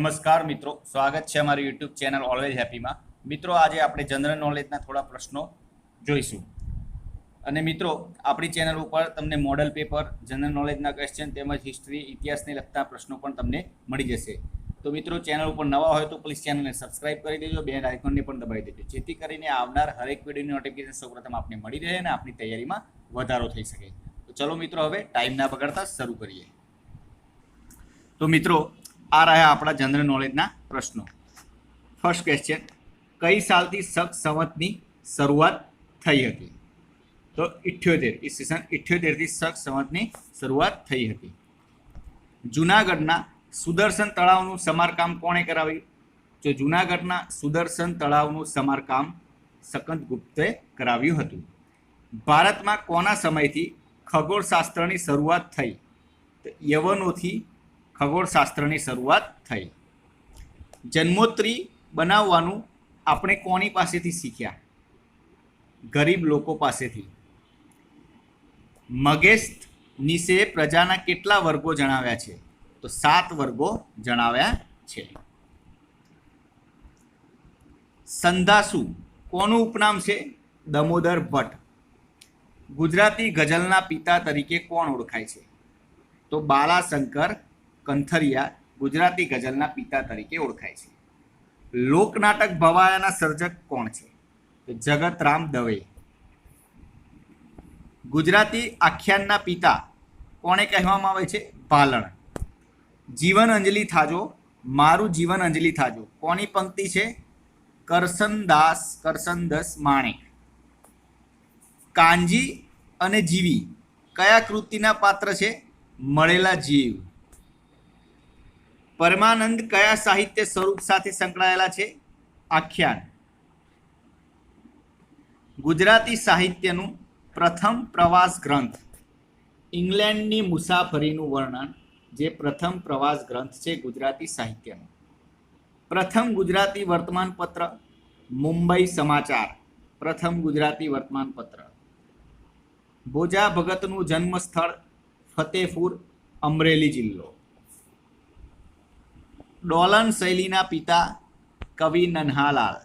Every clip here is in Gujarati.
નમસ્કાર મિત્રો, સ્વાગત છે અમારી યુટ્યુબ ચેનલ ઓલવેઝ હેપીમાં। મિત્રો, આજે આપણે જનરલ નોલેજના થોડા પ્રશ્નો જોઈશું। અને મિત્રો, આપણી ચેનલ ઉપર તમને મોડલ પેપર, જનરલ નોલેજના ક્વેશ્ચન તેમજ હિસ્ટ્રી, ઇતિહાસને લગતા પ્રશ્નો પણ તમને મળી જશે। તો મિત્રો, ચેનલ ઉપર નવા હોય તો પ્લીઝ ચેનલને સબસ્ક્રાઇબ કરી દેજો, બેલ આઇકોનને પણ દબાવી દેજો, જેથી કરીને આવનાર હરેક વિડીયોની નોટિફિકેશન સૌપ્રથમ આપને મળી રહે અને આપણી તૈયારીમાં વધારો થઈ શકે। તો ચલો મિત્રો, હવે ટાઈમ ના બગાડતા શરૂ કરીએ। તો મિત્રો, आ रहा अपना जनरल नॉलेज ना प्रश्नों। फर्स्ट क्वेश्चन, कई साल थी शक संवतनी शुरुआत थई हती? तो 78 ईस्वीसन 78 थी शक संवतनी शुरुआत थई हती। जूनागढ़ना सुदर्शन तळावनुं समारकाम कोणे कराव्युं? जो जूनागढ़ना सुदर्शन तळावनुं समारकाम सकंदगुप्ते कराव्युं हतुं। भारतमां कोना समयथी खगोळशास्त्रनी शुरुआत थई? तो यवनोथी खगोळशास्त्रनी शुरुआत थई। जन्मोत्री बनाववानुं आपणे कोनी पासेथी शीख्या? गरीब लोको पासेथी। मगेस्थ निशे प्रजाना केटला वर्गो जणाव्या छे? तो 7 वर्गो जणाव्या छे। संधासु कोनुं उपनाम छे? दामोदर भट्ट। गुजराती गजलना पिता तरीके कोण ओळखाय छे? तो बालाशंकर कंथरिया गुजराती गजलना पिता तरीके ओळखाय छे। लोकनाटक भवायाना सर्जक कोण छे? तो जगतराम दवे। गुजराती आख्यानना पिता कोणे कहेवामां आवे छे? भालण। जीवन अंजलि थाजो मारू जीवन अंजलि थाजो कोनी पंक्ति छे? करसनदास माणेक। कांजी अने जीवी कया कृतिना पात्र छे? मळेला जीव। परमानंद कया साहित्य स्वरूप साथे संकळायेला छे? आख्यान। गुजराती साहित्यनुं प्रथम प्रवास ग्रंथ इंग्लेंडनी मुसाफरीनुं वर्णन जे प्रथम प्रवास ग्रंथ छे गुजराती साहित्यनुं। प्रथम गुजराती वर्तमानपत्र मुंबई समाचार। प्रथम गुजराती वर्तमानपत्र। भोजा भगतनुं जन्मस्थळ फतेहपुर अमरेली जिल्लो। डोलन शैलीना पिता कवि नन्हालाल।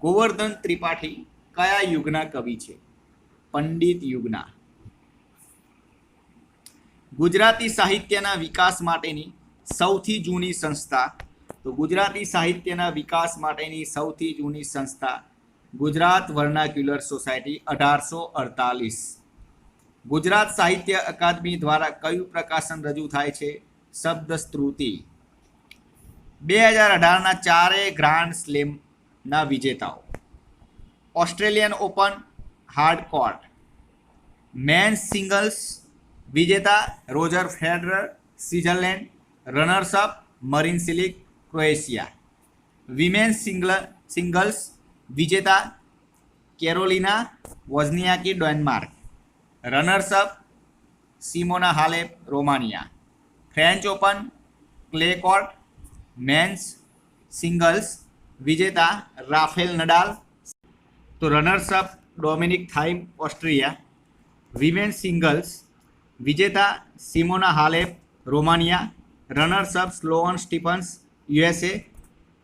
गोवर्धन त्रिपाठी कया युगना कवि छे? पंडित युगना। गुजराती साहित्यना विकास माटेनी सौथी जूनी संस्था? तो गुजराती साहित्यना विकास माटेनी सौथी जूनी संस्था गुजरात वर्नाक्युलर सोसायटी 1848। गुजरात साहित्य अकादमी द्वारा कयुं प्रकाशन रजू थाय छे? शब्दस्तुति। 2018 चारे ग्रांड स्लेम ना विजेताओ। Australian Open hard court men's singles विजेता Roger Federer Switzerland. Runners up Marin Cilic Croatia. Women's singles विजेता Carolina Wozniacki Denmark. Runners up Simona Halep Romania. French Open clay court men's singles विजेता राफेल नडाल। तो runners up Dominic Thiem Austria. Women's singles विजेता Simona Halep Romania. Runners up Sloane Stephens USA.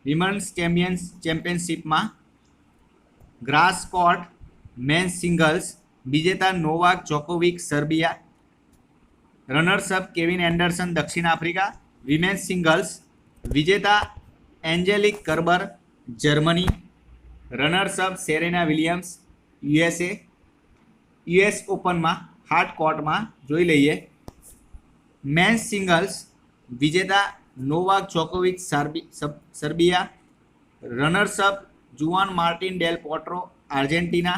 Women's championship में ग्रास कोर्ट मेन्स सिंगल्स विजेता Novak Djokovic Serbia. Runners up Kevin Anderson दक्षिण आफ्रिका। विमेन्स सिंगल्स विजेता Angelique Kerber Germany. Runners up Serena Williams USA. US Open में हार्ड कोर्ट में जोई लईए मेन्स सिंगल्स विजेता Novak Djokovic Serbia. Runners up Juan Martin del Potro Argentina.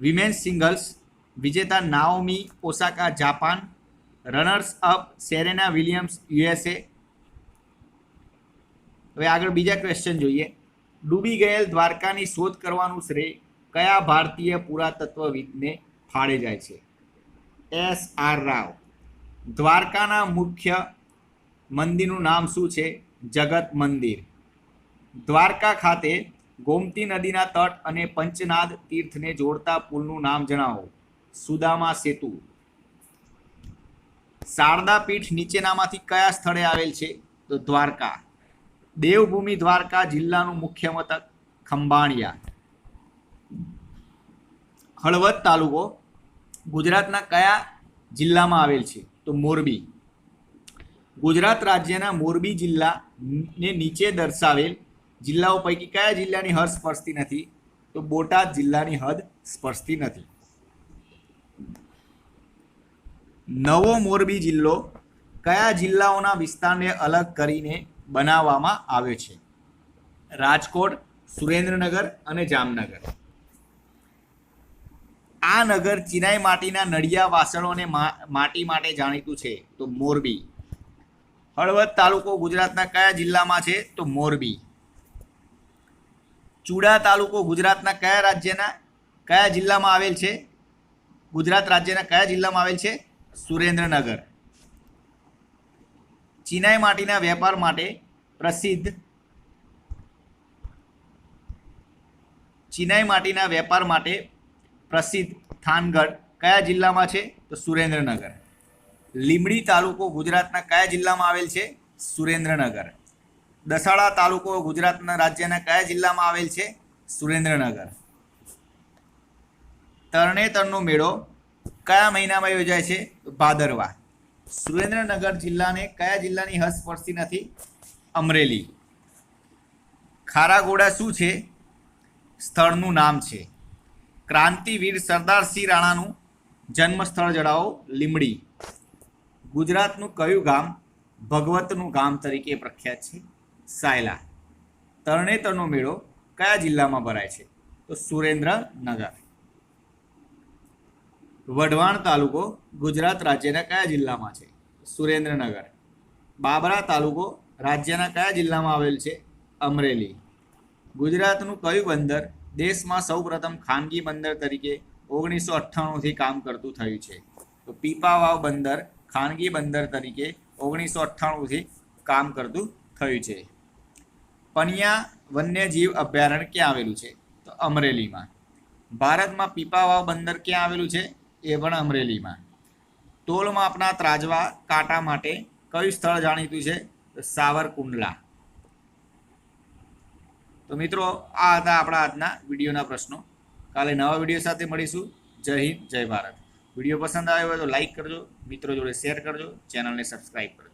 Women's singles विजेता Naomi Osaka Japan. Runners up Serena Williams USA. હવે આગળ બીજા ક્વેશ્ચન જોઈએ। ડૂબી ગયેલ દ્વારકાની શોધ કરવાનું શ્રેય કયા ભારતીય પુરાતત્વવિદને ફાળે જાય છે? SR રાવ। દ્વારકાના મુખ્ય મંદિરનું નામ શું છે? જગત મંદિર। દ્વારકા ખાતે ગોમતી નદીના તટ અને પંચનાદ તીર્થને જોડતા પુલનું નામ જણાવો। સુદામા સેતુ। શારદા પીઠ નીચેનામાંથી કયા સ્થળે આવેલ છે? તો દ્વારકા. દેવભૂમિ દ્વારકા જિલ્લાનું મુખ્ય મથક ખંભાળિયા. હળવદ તાલુકો ગુજરાતના કયા જિલ્લામાં આવેલ છે? તો મોરબી. ગુજરાત રાજ્યના મોરબી જિલ્લાને નીચે દર્શાવેલ જિલ્લાઓ પૈકી કયા જિલ્લાની હદ સ્પર્શતી નથી? તો બોટાદ જિલ્લાની હદ સ્પર્શતી નથી. નવો મોરબી જિલ્લો કયા જિલ્લાઓના વિસ્તારને અલગ કરીને બનાવવામાં આવ્યો છે? રાજકોટ, સુરેન્દ્રનગર અને જામનગર. આ નગર ચિનાઈ માટીના નળિયા વાસણો અને માટી માટે જાણીતું છે? તો મોરબી. હળવદ તાલુકો ગુજરાતના કયા જિલ્લામાં છે? તો મોરબી. ચુડા તાલુકો ગુજરાતના કયા રાજ્યના કયા જિલ્લામાં આવેલ છે? ગુજરાત રાજ્યના કયા જિલ્લામાં આવેલ છે? સુરેન્દ્રનગર. ચિનાઈ માટીના વેપાર માટે પ્રસિદ્ધ થાનગઢ કયા જિલ્લામાં છે? તો સુરેન્દ્રનગર. લીંબડી તાલુકો ગુજરાતના કયા જિલ્લામાં આવેલ છે? સુરેન્દ્રનગર. દસાડા તાલુકો ગુજરાતના રાજ્યના કયા જિલ્લામાં આવેલ છે? સુરેન્દ્રનગર. તરણેતરનો મેળો કયા મહિનામાં યોજાય છે? ભાદરવા. સુરેન્દ્રનગર જિલ્લાને કયા જિલ્લાની હદ સ્પર્શતી નથી? અમરેલી. ખારાગોડા શું છે? સ્થળનું નામ છે. ક્રાંતિવીર સરદારસિંહ રાણાનું જન્મ સ્થળ જણાવો. લીંબડી. ગુજરાતનું કયું ગામ ભગવતનું ગામ તરીકે પ્રખ્યાત છે? સાયલા. તરણેતરનો મેળો કયા જિલ્લામાં ભરાય છે? તો સુરેન્દ્રનગર. વઢવાણ તાલુકો ગુજરાત રાજ્યના કયા જિલ્લામાં છે? સુરેન્દ્રનગર. બાબરા તાલુકો રાજ્યના કયા જિલ્લામાં આવેલ છે? અમરેલી. ગુજરાતનું કયું બંદર દેશમાં સૌપ્રથમ ખાનગી બંદર તરીકે 1998થી કામ કરતું થયું છે? તો પીપાવાવ બંદર ખાનગી બંદર તરીકે 1998થી કામ કરતું થયું છે. પનિયા વન્યજીવ અભયારણ્ય ક્યાં આવેલું છે? તો અમરેલીમાં. ભારતમાં પીપાવાવ બંદર ક્યાં આવેલું છે? એ પણ અમરેલીમાં. તોલ માપના ત્રાજવા કાંટા માટે કયું સ્થળ જાણીતું છે? તો સાવરકુંડલા. તો મિત્રો આ હતા આપણા આજના વિડીયોના પ્રશ્નો. કાલે નવા વિડીયો સાથે મળીશું. જય હિન્દ, જય ભારત. વિડીયો પસંદ આવ્યો હોય તો લાઈક કરજો, મિત્રો જોડે શેર કરજો, ચેનલને સબસ્ક્રાઈબ કરજો.